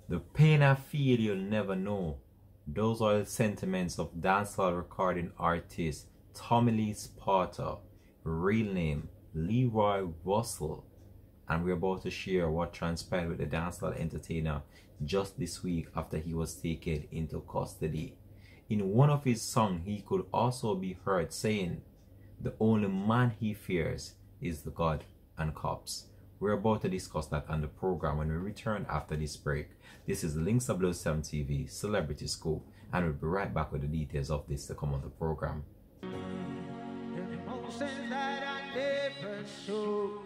The pain I feel you'll never know. Those are the sentiments of dancehall recording artist Tommy Lee Sparta, real name Leroy Russell, and we're about to share what transpired with the dancehall entertainer just this week after he was taken into custody. In one of his songs, he could also be heard saying, "The only man he fears is the God and cops." We're about to discuss that on the program when we return after this break. This is Links of 7 TV Celebrity Scoop, and we'll be right back with the details of this to come on the program. Emotions that I never show.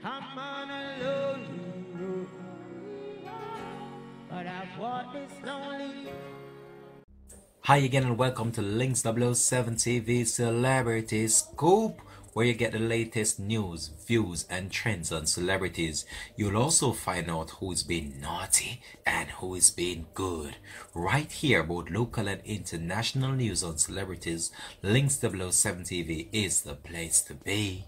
I'm on a lonely road, but I've walked this lonely. Hi again and welcome to Links 7 TV Celebrity Scoop, where you get the latest news, views and trends on celebrities. You'll also find out who's been naughty and who is being good. Right here, both local and international news on celebrities. Links 7 TV is the place to be.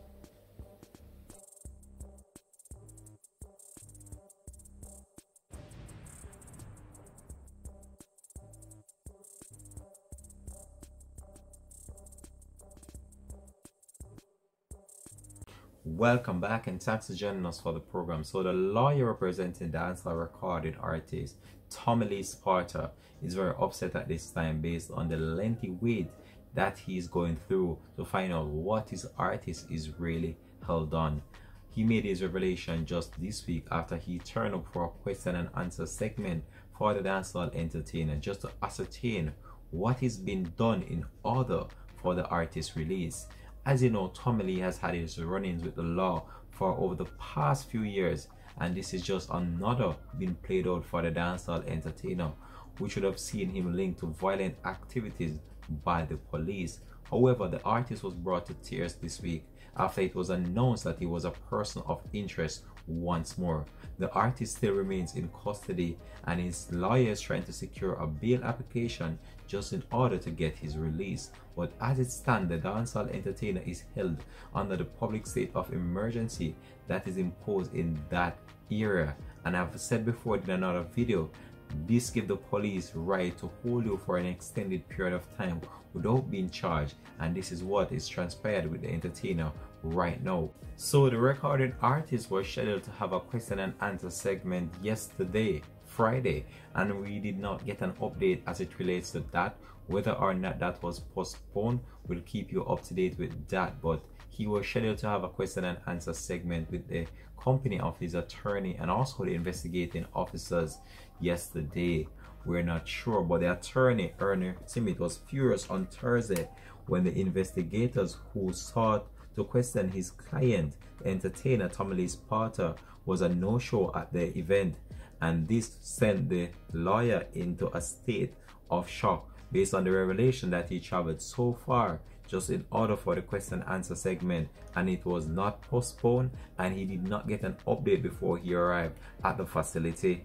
Welcome back and thanks for joining us for the program. So the lawyer representing dancehall recording artist Tommy Lee Sparta is very upset at this time based on the lengthy wait that he's going through to find out what his artist is really held on. He made his revelation just this week after he turned up for a question and answer segment for the dancehall entertainer just to ascertain what is being done in order for the artist's release. As you know, Tommy Lee has had his run-ins with the law for over the past few years, and this is just another being played out for the dancehall entertainer, which would have seen him linked to violent activities by the police. However, the artist was brought to tears this week after it was announced that he was a person of interest once more. The artist still remains in custody and his lawyer is trying to secure a bail application just in order to get his release. But as it stands, the dancehall entertainer is held under the public state of emergency that is imposed in that area. And I've said before in another video, this gives the police right to hold you for an extended period of time without being charged, and this is what is transpired with the entertainer right now. So the recording artist was scheduled to have a question and answer segment yesterday, Friday, and we did not get an update as it relates to that. Whether or not that was postponed, we'll keep you up to date with that, but he was scheduled to have a question and answer segment with the company of his attorney and also the investigating officers yesterday. We're not sure, but the attorney Ernie Timit was furious on Thursday when the investigators who sought to question his client, entertainer Tommy Lee Sparta, was a no-show at the event, and this sent the lawyer into a state of shock based on the revelation that he traveled so far just in order for the question and answer segment, and it was not postponed and he did not get an update before he arrived at the facility.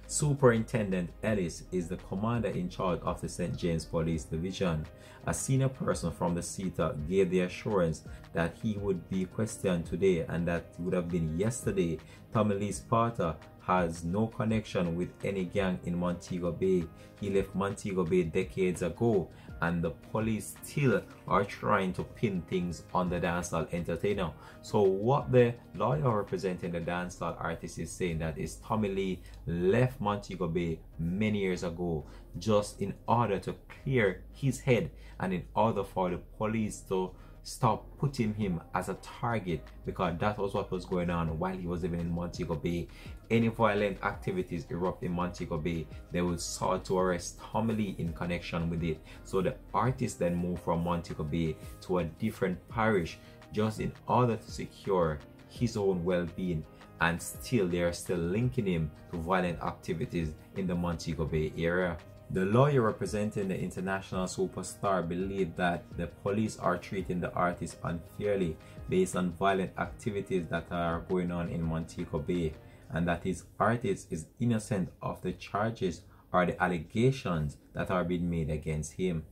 Superintendent Ellis is the commander in charge of the St. James Police Division. A senior person from the CETA gave the assurance that he would be questioned today, and that would have been yesterday. Tommy Lee Sparta has no connection with any gang in Montego Bay. He left Montego Bay decades ago, and the police still are trying to pin things on the dancehall entertainer. So what the lawyer representing the dancehall artist is saying that is Tommy Lee left Montego Bay many years ago just in order to clear his head and in order for the police to stop putting him as a target, because that was what was going on while he was living in Montego Bay. Any violent activities erupt in Montego Bay, they will sought to arrest Tommy Lee in connection with it. So the artist then moved from Montego Bay to a different parish just in order to secure his own well-being, and still they are still linking him to violent activities in the Montego Bay area. The lawyer representing the international superstar believed that the police are treating the artist unfairly based on violent activities that are going on in Montego Bay, and that his artist is innocent of the charges or the allegations that are being made against him.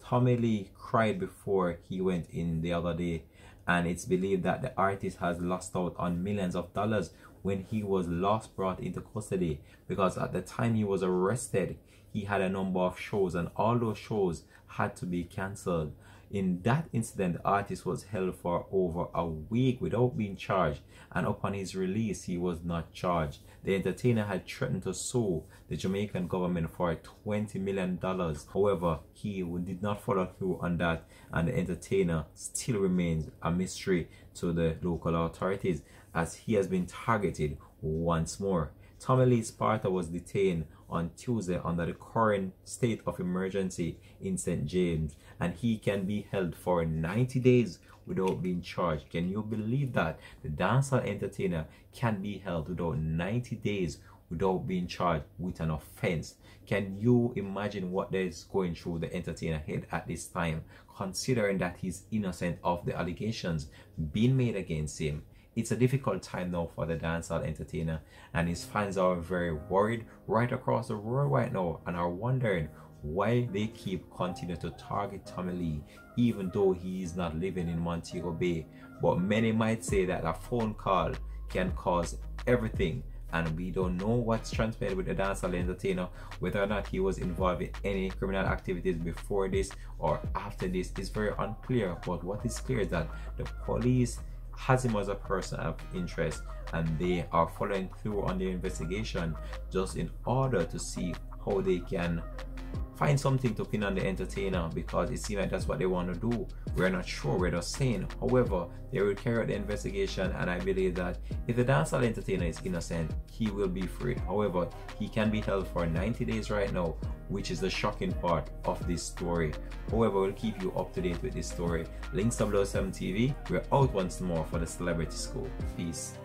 Tommy Lee cried before he went in the other day, and it's believed that the artist has lost out on millions of dollars when he was last brought into custody, because at the time he was arrested, he had a number of shows and all those shows had to be cancelled. In that incident, the artist was held for over a week without being charged, and upon his release, he was not charged. The entertainer had threatened to sue the Jamaican government for $20 million. However, he did not follow through on that, and the entertainer still remains a mystery to the local authorities as he has been targeted once more. Tommy Lee Sparta was detained on Tuesday under the current state of emergency in St. James, and he can be held for 90 days without being charged. Can you believe that? The dancehall entertainer can be held without 90 days without being charged with an offense. Can you imagine what is going through the entertainer head at this time, considering that he's innocent of the allegations being made against him? It's a difficult time now for the dancehall entertainer, and his fans are very worried right across the world right now and are wondering why they keep continuing to target Tommy Lee even though he is not living in Montego Bay. But many might say that a phone call can cause everything, and we don't know what's transpired with the dancehall entertainer, whether or not he was involved in any criminal activities before this or after this is very unclear. But what is clear is that the police has him as a person of interest, and they are following through on the investigation just in order to see how they can find something to pin on the entertainer, because it seems like that's what they want to do. We're not sure, we're just saying. However, they will carry out the investigation, and I believe that if the dancehall entertainer is innocent, he will be freed. However, he can be held for 90 days right now, which is the shocking part of this story. However, we'll keep you up to date with this story. Links 007 TV. We're out once more for the Celebrity School. Peace.